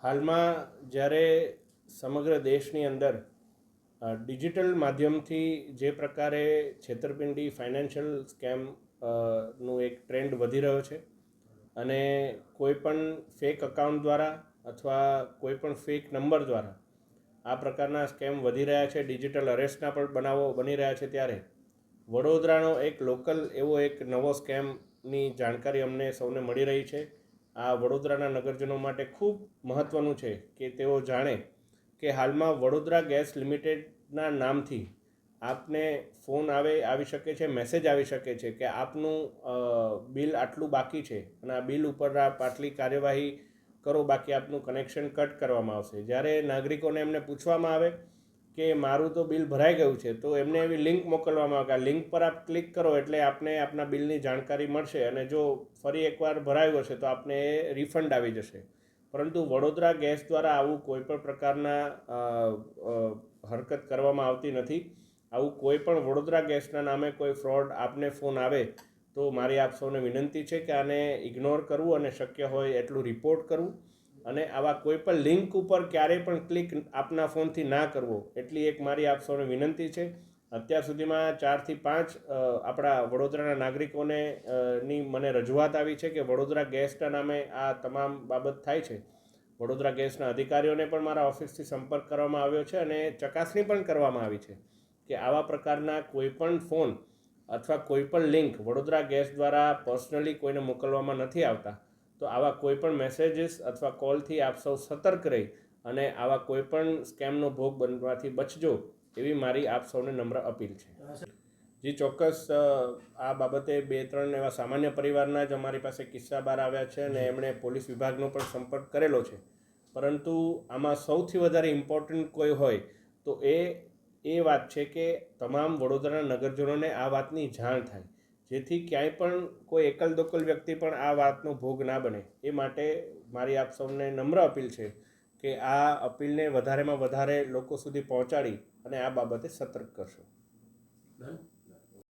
હાલમાં જ્યારે સમગ્ર દેશની અંદર ડિજિટલ માધ્યમથી જે પ્રકારે છેતરપિંડી ફાઇનાન્શિયલ સ્કેમ નું એક ટ્રેન્ડ વધી રહ્યો છે અને કોઈપણ ફેક અકાઉન્ટ દ્વારા અથવા કોઈપણ ફેક નંબર દ્વારા આ પ્રકારના સ્કેમ વધી રહ્યા છે, ડિજિટલ અરેસ્ટના પણ બનાવો બની રહ્યા છે, ત્યારે વડોદરાનો એક લોકલ એવો એક નવો સ્કેમની જાણકારી અમને સૌને મળી રહી છે. આ વડોદરાના નગરજનો માટે ખૂબ મહત્ત્વનું છે કે તેઓ જાણે કે હાલમાં વડોદરા ગેસ લિમિટેડના નામથી આપને ફોન આવી શકે છે, મેસેજ આવી શકે છે કે આપનું બિલ આટલું બાકી છે અને આ બિલ ઉપર આપ આટલી કાર્યવાહી કરો, બાકી આપનું કનેક્શન કટ કરવામાં આવશે. જ્યારે નાગરિકોને એમને પૂછવામાં આવે કે મારું તો બિલ ભરાઈ ગયું છે, તો એમને એવી લિંક મોકલવામાં આવે કે આ લિંક પર આપ ક્લિક કરો એટલે આપને આપના બિલની જાણકારી મળશે અને જો ફરી એકવાર ભરાયું હશે તો આપને એ રિફંડ આવી જશે. પરંતુ વડોદરા ગેસ દ્વારા આવું કોઈપણ પ્રકારના હરકત કરવામાં આવતી નથી. આવું કોઈ પણ વડોદરા ગેસના નામે કોઈ ફ્રોડ આપને ફોન આવે તો મારી આપ સૌને વિનંતી છે કે આને ઇગ્નોર કરવું અને શક્ય હોય એટલું રિપોર્ટ કરવું અને આવા કોઈ પણ લિંક ઉપર ક્યારેય પણ ક્લિક આપના ફોનથી ના કરવો એટલી એક મારી આપ સૌને વિનંતી છે. અત્યાર સુધીમાં 4 થી 5 આપણા વડોદરાના નાગરિકોને ની મને રજૂઆત આવી છે કે વડોદરા ગેસના નામે આ તમામ બાબત થાય છે. વડોદરા ગેસના અધિકારીઓને પણ મારા ઓફિસથી સંપર્ક કરવામાં આવ્યો છે અને ચકાસણી પણ કરવામાં આવી છે કે આવા પ્રકારના કોઈપણ ફોન અથવા કોઈપણ લિંક વડોદરા ગેસ દ્વારા પર્સનલી કોઈને મોકલવામાં નથી આવતા. તો આવા કોઈપણ મેસેજીસ અથવા કોલથી આપ સૌ સતર્ક રહી અને આવા કોઈપણ સ્કેમનો ભોગ બનવાથી બચજો એવી મારી આપ સૌને નમ્ર અપીલ છે. જી ચોક્કસ, આ બાબતે 2-3 એવા સામાન્ય પરિવારના જ અમારી પાસે કિસ્સા બહાર આવ્યા છે અને એમણે પોલીસ વિભાગનો પણ સંપર્ક કરેલો છે. પરંતુ આમાં સૌથી વધારે ઇમ્પોર્ટન્ટ કોઈ હોય તો એ વાત છે કે તમામ વડોદરાના નગરજનોને આ વાતની જાણ થાય, જેથી ક્યાંય પણ કોઈ એકલ દોકલ વ્યક્તિ પણ આ વાતનો ભોગ ના બને. એ માટે મારી આપ સૌને નમ્ર અપીલ છે કે આ અપીલને વધારેમાં વધારે લોકો સુધી પહોંચાડી અને આ બાબતે સતર્ક કરશો.